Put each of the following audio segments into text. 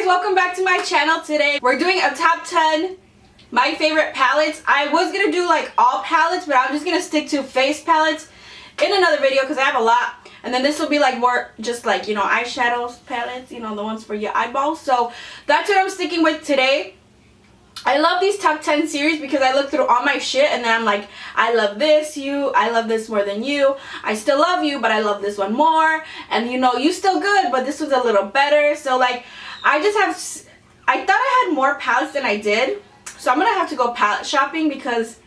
guys, welcome back to my channel. Today we're doing a top 10 my favorite palettes. I was gonna do like all palettes, but I'm just gonna stick to face palettes in another video because I have a lot. And then this will be like more just like, you know, eyeshadows palettes, you know, the ones for your eyeballs. So that's what I'm sticking with today. I love these top 10 series because I look through all my shit and then I'm like, I love this, I love this more than you. I still love you, but I love this one more. And you know, you still good, but this was a little better. So like, I thought I had more palettes than I did. So I'm gonna have to go palette shopping because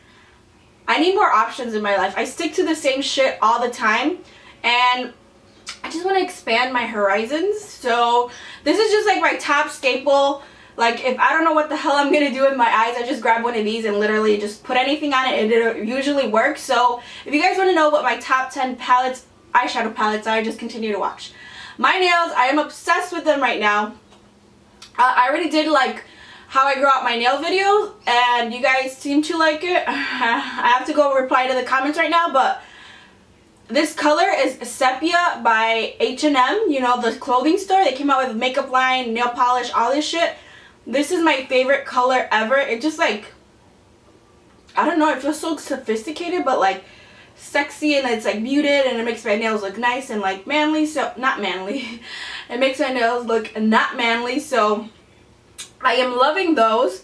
I need more options in my life. I stick to the same shit all the time and I just want to expand my horizons. So this is just like my top staple. Like if I don't know what the hell I'm gonna do with my eyes, I just grab one of these and literally just put anything on it and it usually works. So if you guys want to know what my top 10 palettes, eyeshadow palettes are, just continue to watch. My nails, I am obsessed with them right now. I already did like how I grow out my nail videos and you guys seem to like it. I have to go reply to the comments right now, but this color is Sepia by H&M, you know, the clothing store. They came out with a makeup line, nail polish, all this shit. This is my favorite color ever. It just like, I don't know, it feels so sophisticated but like sexy, and it's like muted and it makes my nails look nice and like manly. So not manly. It makes my nails look not manly. So I am loving those.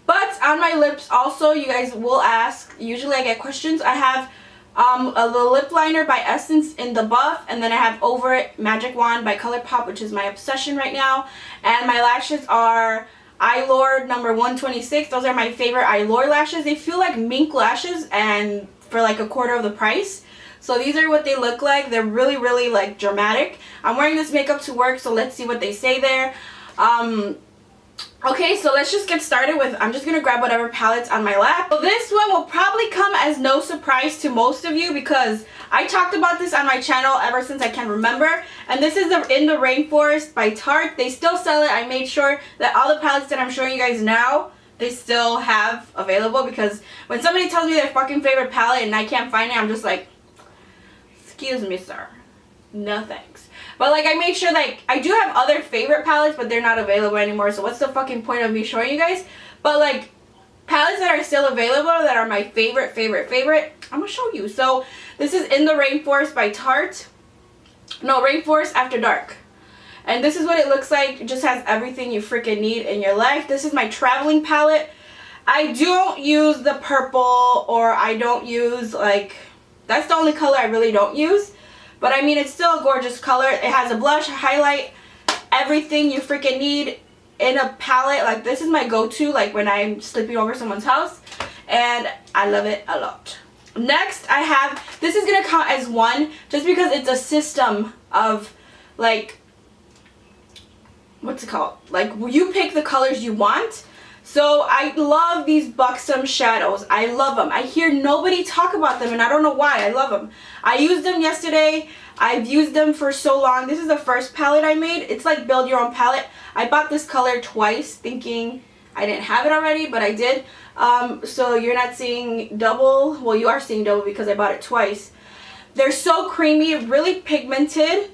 But on my lips also, you guys will ask, usually I get questions. I have the lip liner by Essence in the buff, and then I have Over It Magic Wand by ColourPop, which is my obsession right now. And my lashes are Eyelure number 126. Those are my favorite Eyelure lashes. They feel like mink lashes and for like a quarter of the price. So these are what they look like. They're really, really like dramatic. I'm wearing this makeup to work, so let's see what they say there. Okay, so let's just get started with, I'm just going to grab whatever palettes on my lap. So this one will probably come as no surprise to most of you because I talked about this on my channel ever since I can remember. And this is the In the Rainforest by Tarte. They still sell it. I made sure that all the palettes that I'm showing you guys now, they still have available, because when somebody tells me their fucking favorite palette and I can't find it, I'm just like, excuse me, sir. No thanks. But like I made sure, like I do have other favorite palettes, but they're not available anymore, so what's the fucking point of me showing you guys? But like palettes that are still available that are my favorite, I'm gonna show you. So this is In the Rainforest by Tarte. No, Rainforest After Dark. And this is what it looks like. It just has everything you freaking need in your life. This is my traveling palette. I don't use the purple, or I don't use like, that's the only color I really don't use. But I mean, it's still a gorgeous color. It has a blush, a highlight, everything you freaking need in a palette. Like this is my go-to like when I'm sleeping over someone's house. And I love it a lot. Next I have, this is going to count as one just because it's a system of like, what's it called? Like you pick the colors you want. So I love these Buxom shadows. I love them. I hear nobody talk about them and I don't know why. I love them. I used them yesterday. I've used them for so long. This is the first palette I made. It's like build your own palette. I bought this color twice thinking I didn't have it already, but I did. So you're not seeing double. Well, you are seeing double because I bought it twice. They're so creamy, really pigmented,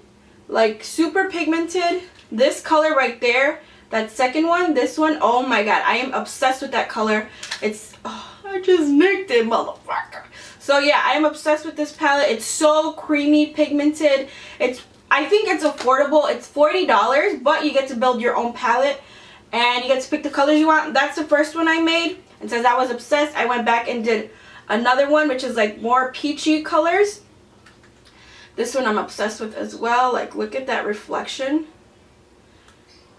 like super pigmented. This color right there, that second one, this one, oh my god, I am obsessed with that color. It's, oh, I just nicked it, motherfucker. So yeah, I am obsessed with this palette. It's so creamy, pigmented. I think it's affordable. It's $40, but you get to build your own palette and you get to pick the colors you want. That's the first one I made. And since I was obsessed, I went back and did another one, which is like more peachy colors. This one I'm obsessed with as well. Like, look at that reflection.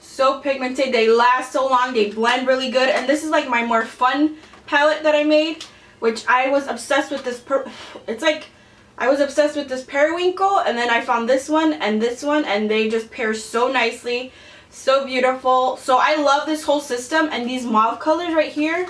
So pigmented, they last so long, they blend really good. And this is like my more fun palette that I made, which I was obsessed with this. It's like I was obsessed with this periwinkle, and then I found this one, and they just pair so nicely, so beautiful. So I love this whole system, and these mauve colors right here,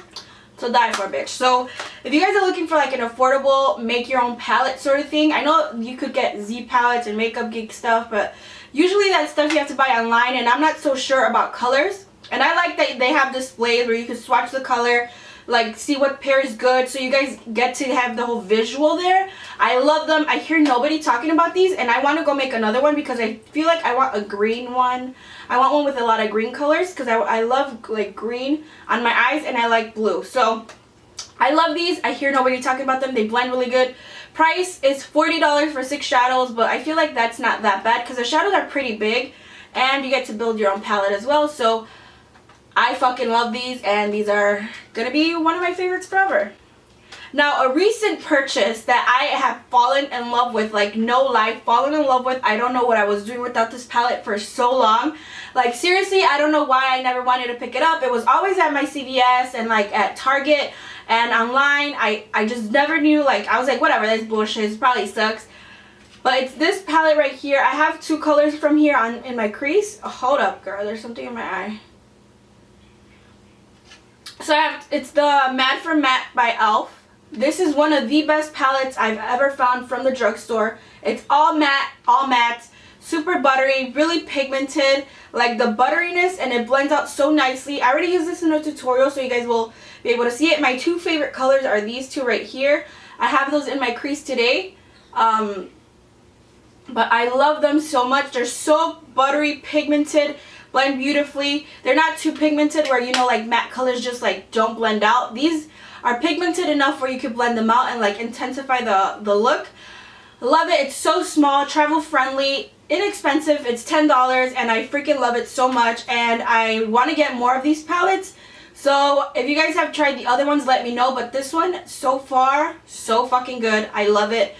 to die for, bitch. So if you guys are looking for like an affordable make your own palette sort of thing, I know you could get Z palettes and Makeup Geek stuff, but usually that stuff you have to buy online, and I'm not so sure about colors. And I like that they have displays where you can swatch the color, like see what pair is good, so you guys get to have the whole visual there. I love them. I hear nobody talking about these, and I want to go make another one because I feel like I want a green one. I want one with a lot of green colors because I love like green on my eyes, and I like blue. So I love these. I hear nobody talking about them. They blend really good. Price is $40 for 6 shadows, but I feel like that's not that bad because the shadows are pretty big, and you get to build your own palette as well. So I fucking love these, and these are gonna be one of my favorites forever. Now, a recent purchase that I have fallen in love with, like no lie, fallen in love with. I don't know what I was doing without this palette for so long. Like seriously, I don't know why I never wanted to pick it up. It was always at my CVS and like at Target and online. I just never knew, like I was like, whatever, that's bullshit, it probably sucks. But it's this palette right here. I have 2 colors from here on in my crease. Oh, hold up, girl, there's something in my eye. So it's the Matte for Matte by e.l.f. This is one of the best palettes I've ever found from the drugstore. It's all matte, super buttery, really pigmented, like the butteriness, and it blends out so nicely. I already used this in a tutorial, so you guys will be able to see it. My 2 favorite colors are these 2 right here. I have those in my crease today. But I love them so much. They're so buttery, pigmented, blend beautifully. They're not too pigmented where, you know, like matte colors just like don't blend out. These are pigmented enough where you can blend them out and like intensify the look. Love it. It's so small, travel friendly, inexpensive. It's $10, and I freaking love it so much, and I want to get more of these palettes. So if you guys have tried the other ones, let me know, but this one so far so fucking good. I love it.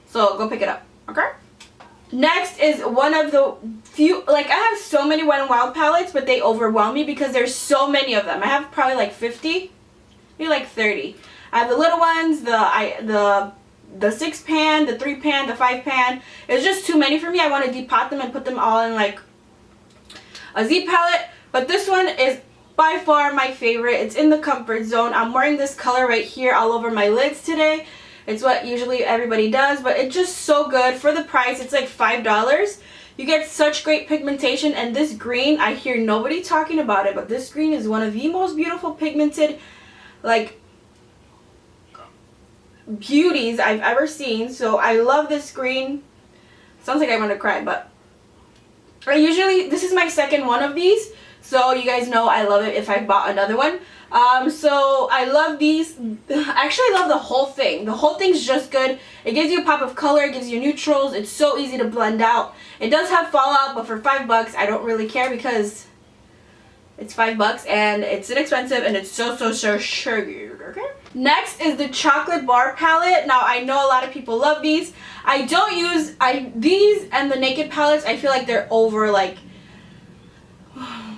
So go pick it up, okay? Next is one of the few, like I have so many Wet n Wild palettes, but they overwhelm me because there's so many of them. I have probably like 50, maybe like 30. I have the little ones, the 6 pan, the 3 pan, the 5 pan. It's just too many for me. I want to depot them and put them all in like a Z palette. But this one is by far my favorite. It's in the comfort zone. I'm wearing this color right here all over my lids today. It's what usually everybody does, but it's just so good for the price. It's like $5. You get such great pigmentation, and this green, I hear nobody talking about it, but this green is one of the most beautiful pigmented like beauties I've ever seen. So I love this green. Sounds like I'm gonna cry, but this is my second one of these, so you guys know I love it if I bought another one. So I love these. Actually, I love the whole thing. The whole thing's just good. It gives you a pop of color. It gives you neutrals. It's so easy to blend out. It does have fallout, but for $5, I don't really care because it's $5 and it's inexpensive, and it's so good. Okay. Next is the chocolate bar palette. Now I know a lot of people love these. I don't use these and the Naked palettes. I feel like they're over, like,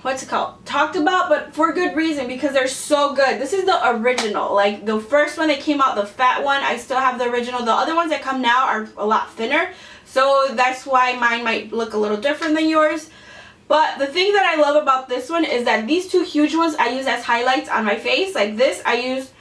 what's it called, talked about, but for good reason, because they're so good. This is the original, like the first one that came out, the fat one. I still have the original. The other ones that come now are a lot thinner, so that's why mine might look a little different than yours. But the thing that I love about this one is that these 2 huge ones I use as highlights on my face. Like this I use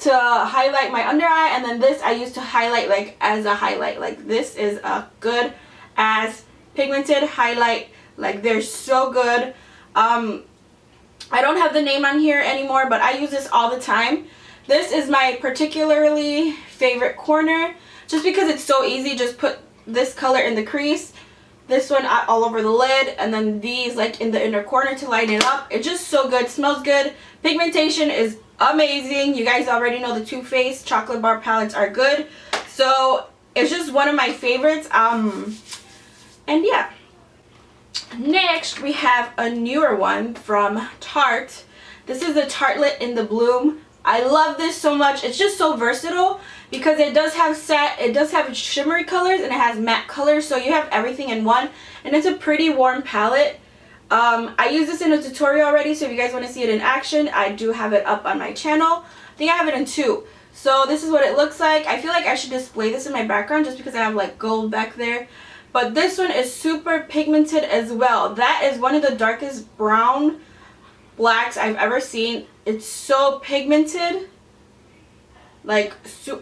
to highlight my under eye, and then this I use to highlight like as a highlight. Like this is a good as pigmented highlight. Like they're so good. I don't have the name on here anymore, but I use this all the time. This is my particularly favorite corner just because it's so easy. Just put this color in the crease, this one all over the lid, and then these like in the inner corner to lighten it up. It's just so good. Smells good. Pigmentation is amazing. You guys already know the TooFaced chocolate bar palettes are good, so it's just one of my favorites. And yeah. Next, we have a newer one from Tarte. This is the Tartelette in the Bloom. I love this so much. It's just so versatile because it does have shimmery colors, and it has matte colors, so you have everything in one, and it's a pretty warm palette. I use this in a tutorial already, so if you guys want to see it in action, I do have it up on my channel. I think I have it in 2. So this is what it looks like. I feel like I should display this in my background just because I have like gold back there. But this one is super pigmented as well. That is one of the darkest brown blacks I've ever seen. It's so pigmented. Like,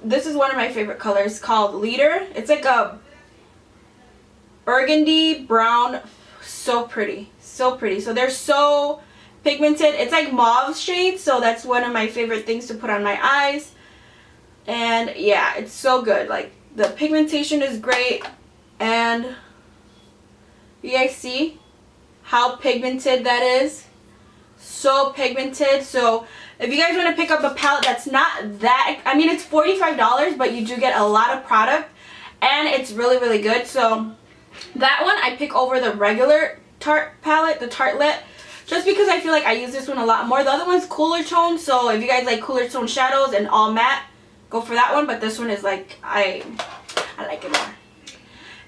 this is one of my favorite colors called Leader. It's like a burgundy brown. So pretty. So pretty. So they're so pigmented. It's like mauve shade, so that's one of my favorite things to put on my eyes. And yeah, it's so good. Like, the pigmentation is great, and you guys see how pigmented that is? So pigmented. So if you guys want to pick up a palette that's not that, I mean, it's $45, but you do get a lot of product, and it's really, really good. So that one I pick over the regular Tarte palette, the Tartelette, just because I feel like I use this one a lot more. The other one's cooler tone, so if you guys like cooler tone shadows and all matte, go for that one. But this one is like, I like it more.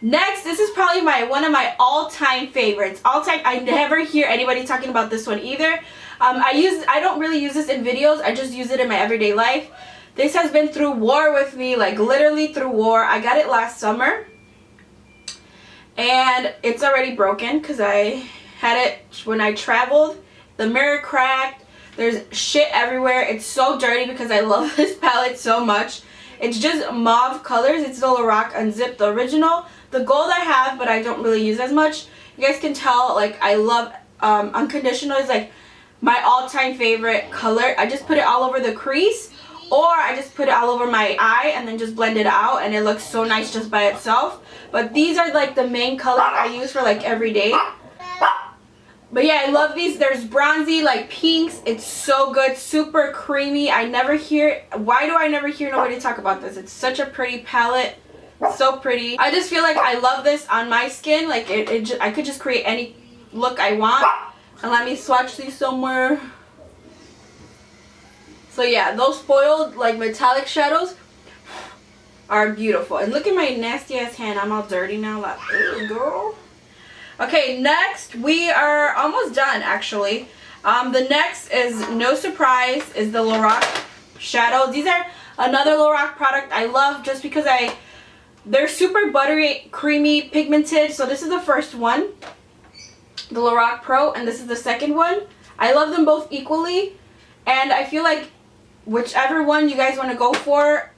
Next, this is probably one of my all-time favorites. I never hear anybody talking about this one either. I don't really use this in videos. I just use it in my everyday life. This has been through war with me, like literally through war. I got it last summer, and it's already broken because I had it when I traveled. The mirror cracked. There's shit everywhere. It's so dirty because I love this palette so much. It's just mauve colors. It's the Lorac Unzipped, the original. The gold I have, but I don't really use as much. You guys can tell, like, I love Unconditional is like my all-time favorite color. I just put it all over the crease, or I just put it all over my eye and then just blend it out, and it looks so nice just by itself. But these are like the main color I use for like every day. But yeah, I love these. There's bronzy, like pinks. It's so good, super creamy. Why do I never hear nobody talk about this? It's such a pretty palette. So pretty. I just feel like I love this on my skin. Like I could just create any look I want. And let me swatch these somewhere. So yeah, those foiled like metallic shadows are beautiful. And look at my nasty ass hand. I'm all dirty now. Like, ooh, girl. Okay, next we are almost done actually. The next is, no surprise, is the Lorac shadows. These are another Lorac product I love just because they're super buttery, creamy, pigmented. So this is the first one, the Lorac Pro, and this is the second one. I love them both equally, and I feel like whichever one you guys want to go for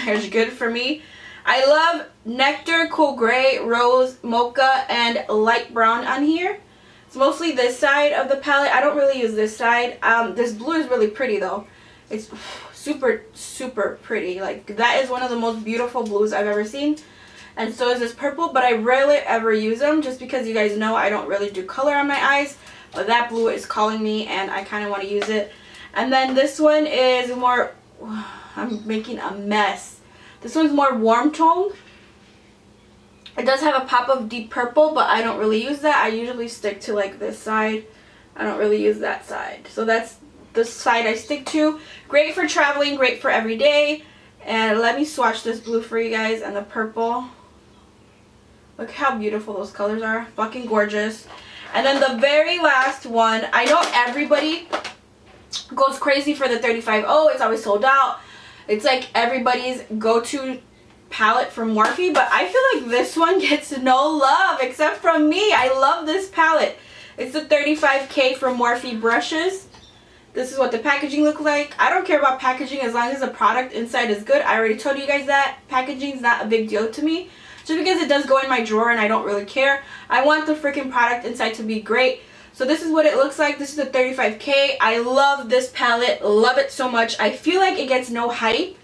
is good for me. I love Nectar, Cool Gray, Rose, Mocha, and Light Brown on here. It's mostly this side of the palette. I don't really use this side. This blue is really pretty though. It's super, super pretty. Like, that is one of the most beautiful blues I've ever seen. And so is this purple, but I rarely ever use them just because you guys know I don't really do color on my eyes. But that blue is calling me and I kind of want to use it. And then this one is more, I'm making a mess. This one's more warm toned. It does have a pop of deep purple, but I don't really use that. I usually stick to like this side. I don't really use that side. So that's the side I stick to. Great for traveling, great for every day. And let me swatch this blue for you guys and the purple. Look how beautiful those colors are. Fucking gorgeous. And then the very last one. I know everybody goes crazy for the 35O. It's always sold out. It's like everybody's go-to palette from Morphe, but I feel like this one gets no love except from me. I love this palette. It's the 35K from Morphe brushes. This is what the packaging looks like. I don't care about packaging as long as the product inside is good. I already told you guys that. Packaging is not a big deal to me. Just because it does go in my drawer and I don't really care. I want the freaking product inside to be great. So this is what it looks like. This is the 35K. I love this palette. Love it so much. I feel like it gets no hype.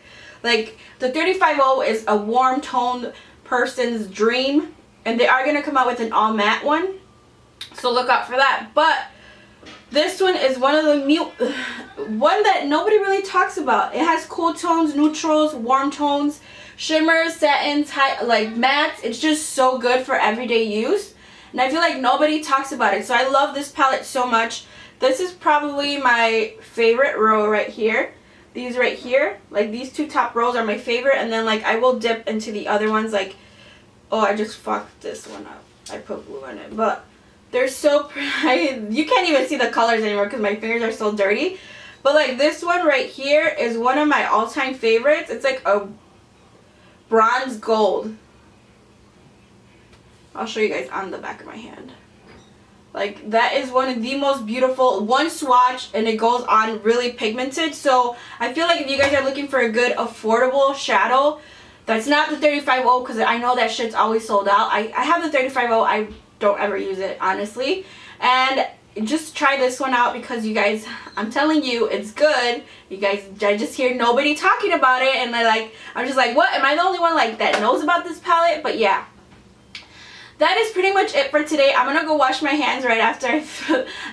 Like, the 35O is a warm toned person's dream. And they are going to come out with an all matte one. So look out for that. But this one is one of the one that nobody really talks about. It has cool tones, neutrals, warm tones, shimmers, satins, like mattes. It's just so good for everyday use. And I feel like nobody talks about it. So I love this palette so much. This is probably my favorite row right here. These right here. Like, these two top rows are my favorite. And then, like, I will dip into the other ones. Like, oh, I just fucked this one up. I put blue in it. But they're so pretty. You can't even see the colors anymore because my fingers are so dirty. But, like, this one right here is one of my all-time favorites. It's like a bronze gold. I'll show you guys on the back of my hand. Like, that is one of the most beautiful, one swatch and it goes on really pigmented. So I feel like if you guys are looking for a good affordable shadow that's not the 35O, because I know that shit's always sold out. I have the 35O. I don't ever use it, honestly. And just try this one out because you guys, I'm telling you, it's good. You guys, I just hear nobody talking about it, and I'm just like, what? Am I the only one like that knows about this palette? But yeah, that is pretty much it for today. I'm gonna go wash my hands right after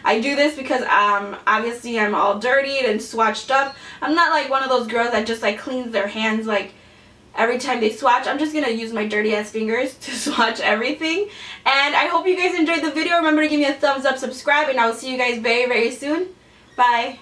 I do this because obviously I'm all dirtied and swatched up. I'm not like one of those girls that just like cleans their hands like every time they swatch. I'm just gonna use my dirty ass fingers to swatch everything. And I hope you guys enjoyed the video. Remember to give me a thumbs up, subscribe, and I will see you guys very, very soon. Bye.